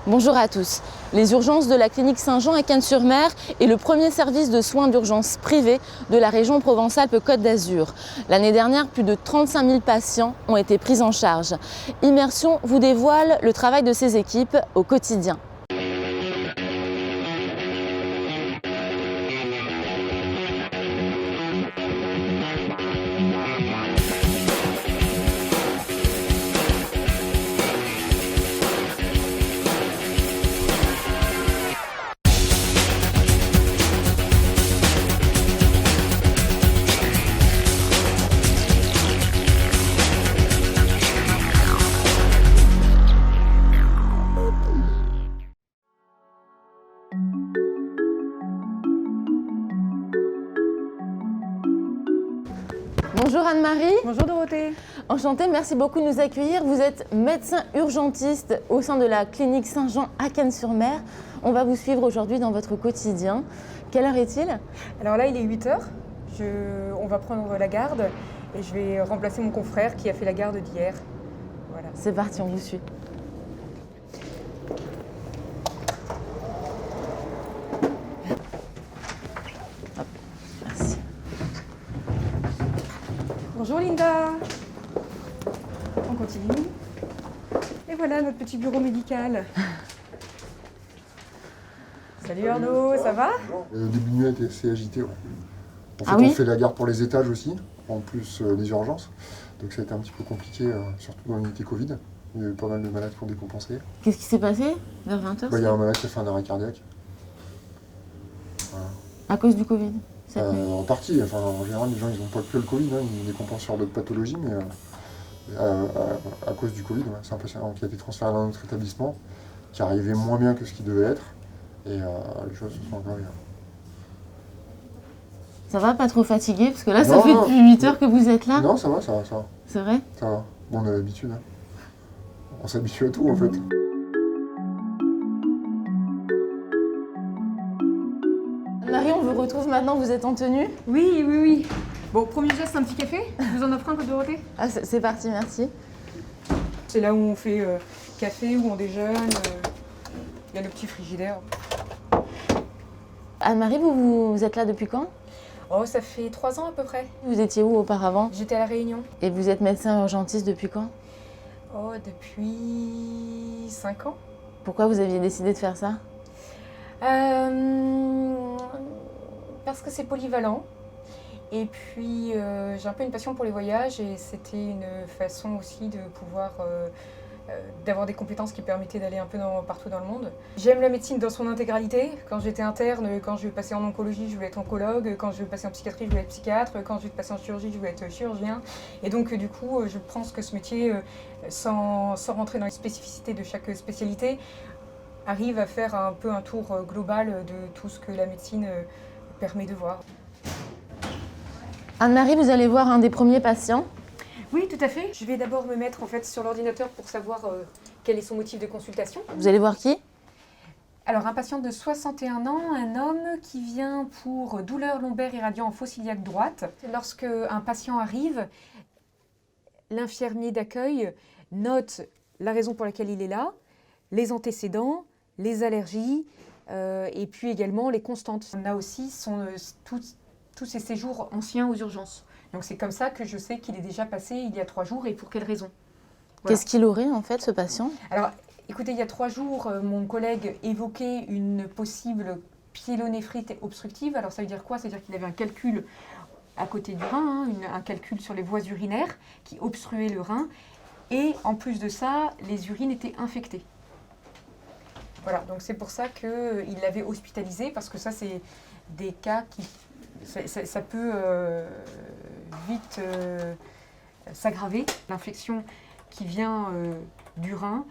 Bonjour à tous. Les urgences de la clinique Saint-Jean à Cannes-sur-Mer est le premier service de soins d'urgence privé de la région Provence-Alpes-Côte d'Azur. L'année dernière, plus de 35 000 patients ont été pris en charge. Immersion vous dévoile le travail de ces équipes au quotidien. Bonjour Anne-Marie. Bonjour Dorothée. Enchantée, merci beaucoup de nous accueillir. Vous êtes médecin urgentiste au sein de la clinique Saint-Jean à Cannes-sur-Mer. On va vous suivre aujourd'hui dans votre quotidien. Quelle heure est-il? Alors là, il est 8h. On va prendre la garde et je vais remplacer mon confrère qui a fait la garde d'hier. Voilà. C'est parti, on vous suit. Hop, merci. Bonjour Linda. On continue. Et voilà notre petit bureau médical. Salut Arnaud, ça va? Le début de nuit a été assez agité. Ouais. En fait, Ah oui, on fait la garde pour les étages aussi, en plus des urgences. Donc ça a été un petit peu compliqué, surtout dans l'unité Covid. Il y a eu pas mal de malades qui ont décompensé. qu'est-ce qui s'est passé vers 20h? Il y a un malade qui a fait un arrêt cardiaque. Voilà. À cause du Covid cette nuit. En partie, enfin, en général, les gens ils n'ont pas que le Covid, hein, ils décompensent sur d'autres pathologies, mais à cause du Covid, ouais, c'est un patient qui a été transféré dans notre établissement, qui arrivait moins bien que ce qu'il devait être, et les choses se sont aggravées. Ça va, pas trop fatigué? Parce que là, ça Non, fait non. depuis 8 heures que vous êtes là. Non, ça va, ça va, ça va. C'est vrai? Ça va. Bon, on a l'habitude. Hein. On s'habitue à tout, en fait. Marie, on vous retrouve maintenant, vous êtes en tenue. Oui. Bon, premier geste, un petit café. Je vous en offre un, Dorothée? Ah, c'est parti, merci. C'est là où on fait café, où on déjeune. Il y a le petit frigidaire. Anne-Marie, vous êtes là depuis quand? Oh, ça fait 3 ans à peu près. Vous étiez où auparavant? J'étais à La Réunion. Et vous êtes médecin urgentiste depuis quand? Oh, depuis 5 ans. Pourquoi vous aviez décidé de faire ça? Parce que c'est polyvalent. Et puis, j'ai un peu une passion pour les voyages et c'était une façon aussi de pouvoir d'avoir des compétences qui permettaient d'aller un peu partout dans le monde. J'aime la médecine dans son intégralité. Quand j'étais interne, quand je vais passer en oncologie, je voulais être oncologue. Quand je vais passer en psychiatrie, je voulais être psychiatre. Quand je vais passer en chirurgie, je voulais être chirurgien. Et donc, du coup, je pense que ce métier, sans rentrer dans les spécificités de chaque spécialité, arrive à faire un peu un tour global de tout ce que la médecine permet de voir. Anne-Marie, vous allez voir un des premiers patients. Oui, tout à fait. Je vais d'abord me mettre en fait sur l'ordinateur pour savoir quel est son motif de consultation. Vous allez voir qui? Alors, un patient de 61 ans, un homme qui vient pour douleur lombaire irradiant en fosse iliaque droite. Lorsque un patient arrive, l'infirmier d'accueil note la raison pour laquelle il est là, les antécédents, les allergies et puis également les constantes. On a aussi tous ses séjours anciens aux urgences. Donc c'est comme ça que je sais qu'il est déjà passé il y a 3 jours et pour quelle raison. Voilà. Qu'est-ce qu'il aurait en fait, ce patient? Alors écoutez, il y a 3 jours, mon collègue évoquait une possible pyélonéphrite obstructive. Alors ça veut dire quoi? Ça veut dire qu'il avait un calcul à côté du rein, un calcul sur les voies urinaires qui obstruait le rein. Et en plus de ça, les urines étaient infectées. Voilà, donc c'est pour ça qu'il l'avait hospitalisé, parce que ça, c'est des cas qui... Ça peut vite s'aggraver. L'infection qui vient du rein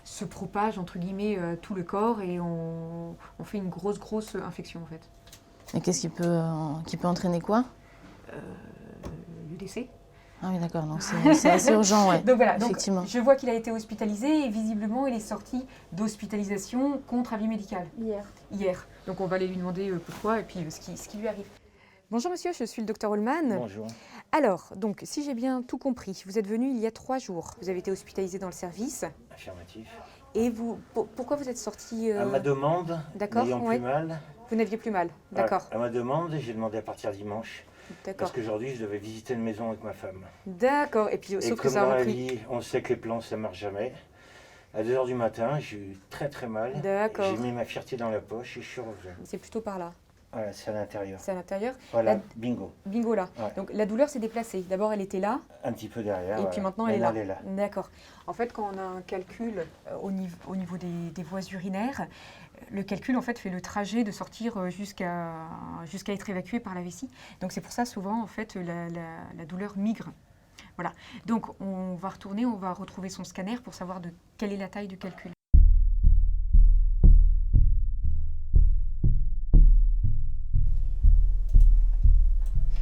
se propage, entre guillemets, tout le corps et on fait une grosse infection, en fait. Et qu'est-ce qui peut entraîner quoi? Le décès. Ah oui, d'accord, donc c'est assez urgent, ouais. Donc voilà, effectivement. donc, je vois qu'il a été hospitalisé et visiblement il est sorti d'hospitalisation contre avis médical. Hier. Donc on va aller lui demander pourquoi et puis ce qui lui arrive. Bonjour monsieur, je suis le docteur Holman. Bonjour. Alors, donc, si j'ai bien tout compris, vous êtes venu il y a 3 jours. Vous avez été hospitalisé dans le service. Affirmatif. Et vous, pourquoi vous êtes sorti À ma demande, D'accord, n'ayant ouais. plus mal. Vous n'aviez plus mal, d'accord. À ma demande, j'ai demandé à partir dimanche. D'accord. Parce qu'aujourd'hui, je devais visiter une maison avec ma femme. D'accord, et puis Et sauf que comme ça dans a la repris. vie, on sait que les plans, ça ne marche jamais. À 2h du matin, j'ai eu très très mal. D'accord. J'ai mis ma fierté dans la poche et je suis revenu. C'est plutôt par là, Voilà, c'est à l'intérieur. c'est à l'intérieur. Voilà, La- bingo. Bingo là. Ouais. Donc la douleur s'est déplacée. D'abord elle était là, Un petit peu derrière. et voilà. puis maintenant elle est là. Elle est là. D'accord. En fait, quand on a un calcul au niveau des voies urinaires, le calcul en fait fait le trajet de sortir jusqu'à être évacué par la vessie. Donc c'est pour ça souvent en fait la douleur migre. Voilà. Donc on va retourner, on va retrouver son scanner pour savoir de quelle est la taille du calcul.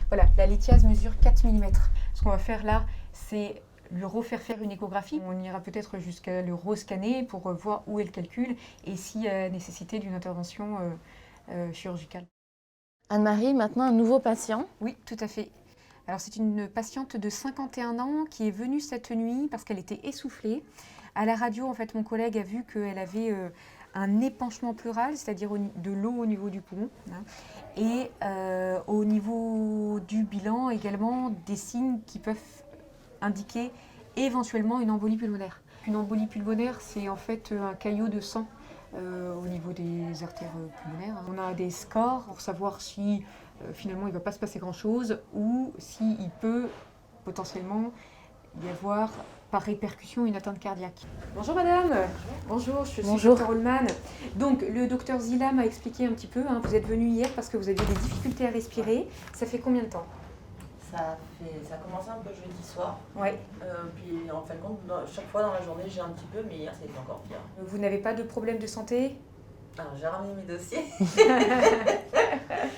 Voilà, la lithiase mesure 4 mm. Ce qu'on va faire là, c'est lui refaire faire une échographie. On ira peut-être jusqu'à le rescanner pour voir où est le calcul et s'il y a nécessité d'une intervention chirurgicale. Anne-Marie, maintenant un nouveau patient. Oui, tout à fait. Alors c'est une patiente de 51 ans qui est venue cette nuit parce qu'elle était essoufflée. À la radio, en fait, mon collègue a vu qu'elle avait un épanchement pleural, c'est-à-dire de l'eau au niveau du poumon, hein, et au niveau du bilan également des signes qui peuvent indiquer éventuellement une embolie pulmonaire. Une embolie pulmonaire, c'est en fait un caillot de sang au niveau des artères pulmonaires. On a des scores pour savoir si finalement il ne va pas se passer grand-chose ou s'il peut potentiellement y avoir par répercussion une atteinte cardiaque. Bonjour madame. Bonjour, je suis Bonjour. Dr Holman. Donc le docteur Zila m'a expliqué un petit peu, hein, vous êtes venu hier parce que vous aviez des difficultés à respirer. Ça fait combien de temps? Ça a commencé un peu jeudi soir. Ouais. Puis en fin de compte, chaque fois dans la journée, j'ai un petit peu, mais hier, c'était encore pire. Vous n'avez pas de problème de santé? Alors, j'ai ramené mes dossiers.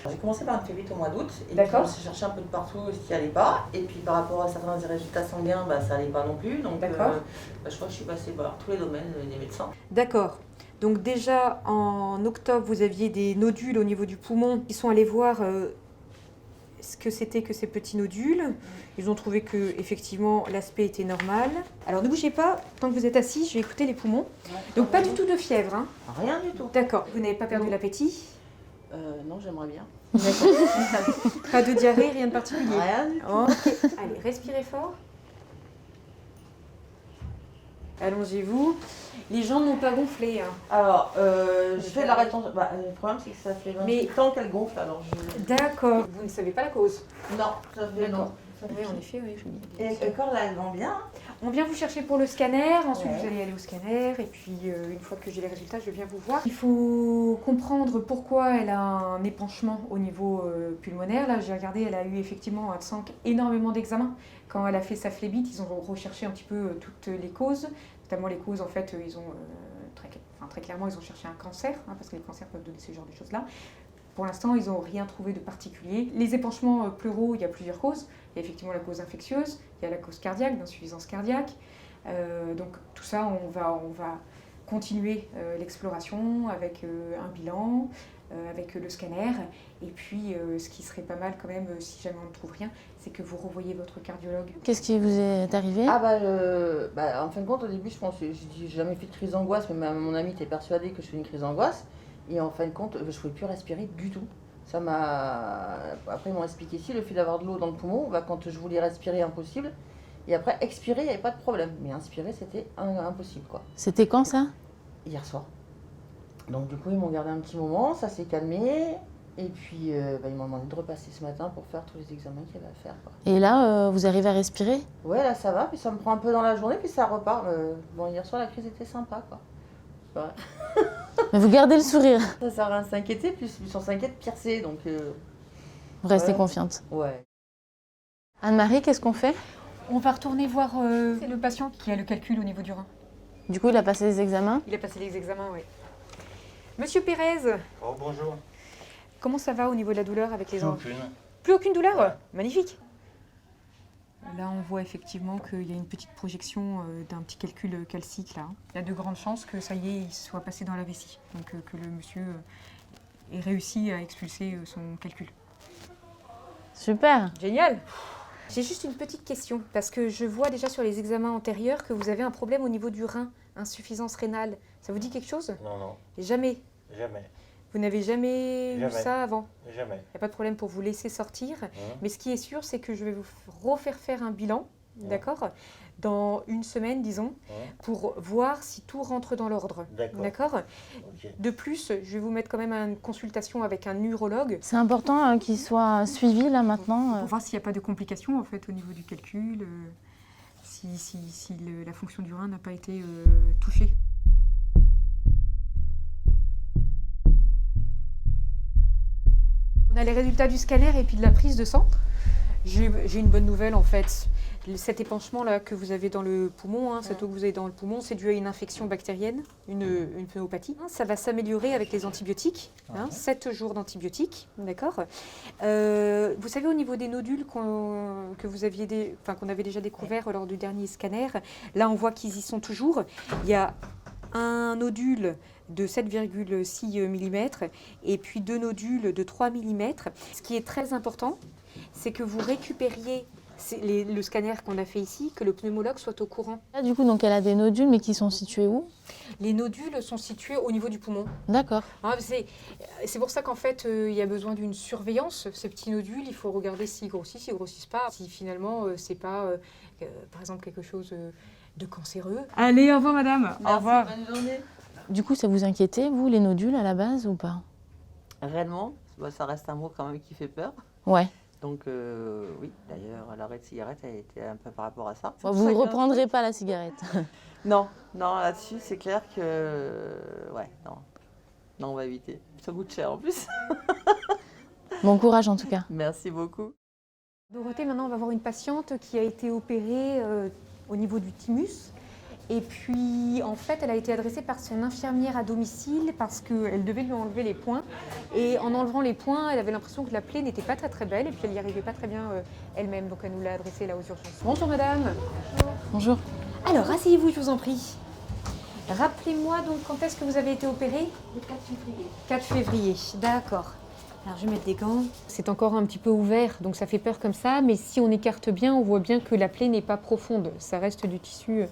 J'ai commencé par une fébrite au mois d'août. Et puis, D'accord. j'ai cherché un peu de partout ce qui allait pas. Et puis, par rapport à certains des résultats sanguins, ça allait pas non plus. Donc, D'accord. je crois que je suis passée par tous les domaines des médecins. D'accord. Donc déjà en octobre, vous aviez des nodules au niveau du poumon. Ils sont allés voir ce que c'était que ces petits nodules. Ils ont trouvé que effectivement l'aspect était normal. Alors ne bougez pas, tant que vous êtes assis, je vais écouter les poumons. Donc pas du tout de fièvre, hein. Rien du tout. D'accord. Vous n'avez pas perdu l'appétit? Non, j'aimerais bien. Pas de diarrhée, rien de particulier? Rien du tout. Ok. Allez, respirez fort. Allongez-vous. Les jambes n'ont pas gonflé, hein. Alors, je fais de la rétention. Le problème, c'est que ça fait 28 ans qu'elle gonfle. Alors, D'accord. Vous ne savez pas la cause? Non, ça fait non. Oui, en effet, oui. Et le corps, là, elle vend bien. On vient vous chercher pour le scanner, ensuite Ouais. vous allez aller au scanner, et puis une fois que j'ai les résultats, je viens vous voir. Il faut comprendre pourquoi elle a un épanchement au niveau pulmonaire. Là, j'ai regardé, elle a eu effectivement un sang énormément d'examens. Quand elle a fait sa phlébite, ils ont recherché un petit peu toutes les causes, notamment les causes, en fait, ils ont très clairement, ils ont cherché un cancer, hein, parce que les cancers peuvent donner ce genre de choses-là. Pour l'instant, ils n'ont rien trouvé de particulier. Les épanchements pleuraux, il y a plusieurs causes. Il y a effectivement la cause infectieuse, il y a la cause cardiaque, d'insuffisance cardiaque. Donc tout ça, on va continuer l'exploration avec un bilan, avec le scanner. Et puis, ce qui serait pas mal quand même, si jamais on ne trouve rien, c'est que vous revoyez votre cardiologue. Qu'est-ce qui vous est arrivé? En fin de compte, au début, je pense que j'ai jamais fait de crise d'angoisse, mais mon ami était persuadé que je fais une crise d'angoisse. Et en fin de compte, je ne pouvais plus respirer du tout. Ça m'a. Après, ils m'ont expliqué si le fait d'avoir de l'eau dans le poumon, quand je voulais respirer, impossible. Et après, expirer, il n'y avait pas de problème. Mais inspirer, c'était impossible, quoi. C'était quand ça? Hier soir. Donc, du coup, ils m'ont gardé un petit moment, ça s'est calmé. Et puis, ils m'ont demandé de repasser ce matin pour faire tous les examens qu'il y avait à faire, quoi. Et là, vous arrivez à respirer? Ouais, là, ça va. Puis ça me prend un peu dans la journée, puis ça repart. Bon, hier soir, la crise était sympa, quoi. Ouais. Mais vous gardez le sourire. Ça sert à rien de s'inquiéter, plus on s'inquiète, pire c'est. Donc, Vous restez Ouais. confiante. ouais. Anne-Marie, qu'est-ce qu'on fait? On va retourner voir c'est le patient qui a le calcul au niveau du rein. Du coup, il a passé des examens. Il a passé les examens, oui. Monsieur Pérez, Oh, bonjour. comment ça va au niveau de la douleur avec les jambes? Aucune. Plus aucune douleur? Ouais. Magnifique. Là, on voit effectivement qu'il y a une petite projection d'un petit calcul calcique là. Il y a de grandes chances que ça y est, il soit passé dans la vessie. Donc que le monsieur ait réussi à expulser son calcul. Super. Génial. J'ai juste une petite question, parce que je vois déjà sur les examens antérieurs que vous avez un problème au niveau du rein, insuffisance rénale. Ça vous dit quelque chose? Non, non, Jamais. jamais, Vous n'avez jamais eu Jamais. ça avant? jamais. Il n'y a pas de problème pour vous laisser sortir. Hein. Mais ce qui est sûr, c'est que je vais vous refaire faire un bilan, d'accord, dans une semaine, disons, Hein. pour voir si tout rentre dans l'ordre. D'accord. D'accord. Ok. De plus, je vais vous mettre quand même une consultation avec un urologue C'est important qu'il soit suivi là maintenant. pour voir s'il n'y a pas de complications en fait au niveau du calcul, si la fonction du rein n'a pas été touchée. On a les résultats du scanner et puis de la prise de sang. J'ai une bonne nouvelle en fait. Cet épanchement là que vous avez dans le poumon, hein, cette eau que vous avez dans le poumon, c'est dû à une infection bactérienne, une pneumopathie. Ça va s'améliorer avec les antibiotiques, 7 jours d'antibiotiques, d'accord. Vous savez au niveau des nodules qu'on avait déjà découvert lors du dernier scanner, là on voit qu'ils y sont toujours. Il y a un nodule de 7,6 mm et puis 2 nodules de 3 mm. Ce qui est très important, c'est que vous récupériez le scanner qu'on a fait ici, que le pneumologue soit au courant. Là, du coup, donc elle a des nodules, mais qui sont situés où? Les nodules sont situés au niveau du poumon. D'accord. Hein, c'est pour ça qu'en fait, il y a besoin d'une surveillance. Ces petits nodules, il faut regarder s'ils grossissent pas. Si finalement, c'est pas, par exemple, quelque chose de cancéreux. Allez, au revoir madame. Merci, Au revoir. bonne journée. Du coup, ça vous inquiétait, vous, les nodules, à la base, ou pas? Réellement, ça reste un mot quand même qui fait peur. Ouais. Donc oui, d'ailleurs, l'arrêt de cigarette a été un peu par rapport à ça. Bon, vous ne reprendrez pas la cigarette. Non, non, là-dessus, c'est clair que... Ouais, non. Non, on va éviter. Ça coûte cher en plus. Bon courage, en tout cas. Merci beaucoup. Dorothée, maintenant, on va voir une patiente qui a été opérée au niveau du thymus. Et puis, en fait, elle a été adressée par son infirmière à domicile parce qu'elle devait lui enlever les points. Et en enlevant les points, elle avait l'impression que la plaie n'était pas très très belle et puis elle n'y arrivait pas très bien elle-même. Donc, elle nous l'a adressée là aux urgences. Bonjour madame. Bonjour. Alors, asseyez-vous, je vous en prie. Rappelez-moi donc quand est-ce que vous avez été opérée? Le 4 février. 4 février, d'accord. Alors je vais mettre des gants. C'est encore un petit peu ouvert, donc ça fait peur comme ça. Mais si on écarte bien, on voit bien que la plaie n'est pas profonde. Ça reste du tissu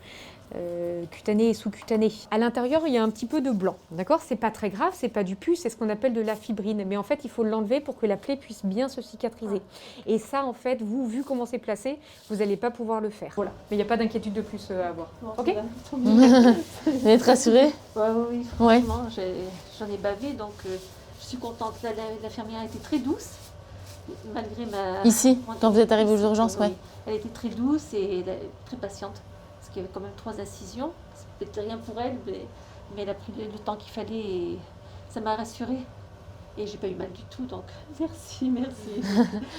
cutané et sous-cutané. À l'intérieur, il y a un petit peu de blanc, d'accord? C'est pas très grave, c'est pas du pus, c'est ce qu'on appelle de la fibrine. Mais en fait, il faut l'enlever pour que la plaie puisse bien se cicatriser. Et ça, en fait, vous, vu comment c'est placé, vous n'allez pas pouvoir le faire. Voilà. Mais il n'y a pas d'inquiétude de plus à avoir. Bon, Ok. Vous êtes rassurée? Oui, Ouais. franchement, j'en ai bavé, donc je suis contente. L'infirmière a été très douce, malgré ma... Ici, quand vous êtes arrivée aux urgences, Oui. ouais. Elle était très douce et très patiente, parce qu'il y avait quand même 3 incisions. C'est peut-être rien pour elle, mais elle a pris le temps qu'il fallait et ça m'a rassurée. Et j'ai pas eu mal du tout, donc merci, merci.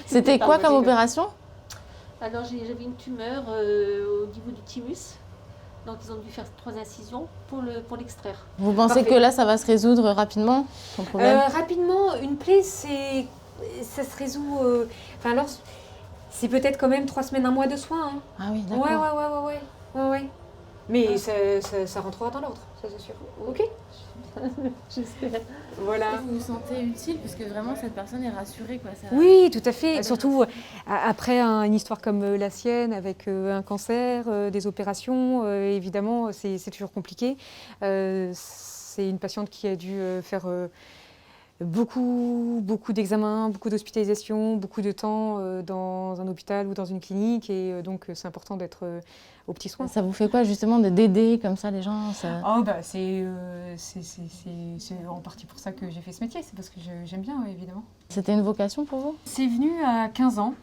C'était quoi comme Partagé. opération? Alors j'avais une tumeur au niveau du thymus, donc ils ont dû faire 3 incisions pour l'extraire. Vous pensez Parfait. que là, ça va se résoudre rapidement, son problème? Rapidement, une plaie, ça se résout. Enfin alors, c'est peut-être quand même 3 semaines, 1 mois de soins. Hein. Ah oui, Ouais. d'accord. Mais ça rentrera dans l'ordre, ça c'est sûr. Ok. J'espère. Voilà. Vous vous sentez utile parce que vraiment cette personne est rassurée, quoi. Ça... Oui, tout à fait. Surtout après une histoire comme la sienne, avec un cancer, des opérations, évidemment, c'est toujours compliqué. C'est une patiente qui a dû faire beaucoup d'examens, beaucoup d'hospitalisations, beaucoup de temps dans un hôpital ou dans une clinique. Et donc, c'est important d'être aux petits soins. Ça vous fait quoi justement d'aider comme ça les gens ça... Oh bah c'est en partie pour ça que j'ai fait ce métier, c'est parce que j'aime bien évidemment. C'était une vocation pour vous? C'est venu à 15 ans,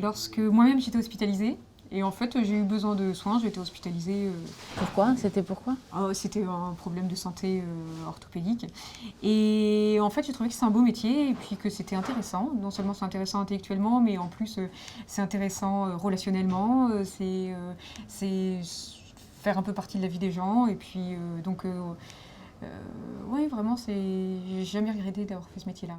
lorsque moi-même j'étais hospitalisée. Et en fait, j'ai eu besoin de soins, j'ai été hospitalisée. Pourquoi? C'était pourquoi? C'était un problème de santé orthopédique. Et en fait, j'ai trouvé que c'est un beau métier et puis que c'était intéressant. Non seulement c'est intéressant intellectuellement, mais en plus c'est intéressant relationnellement. C'est faire un peu partie de la vie des gens. Et puis donc, oui, vraiment, j'ai jamais regretté d'avoir fait ce métier-là.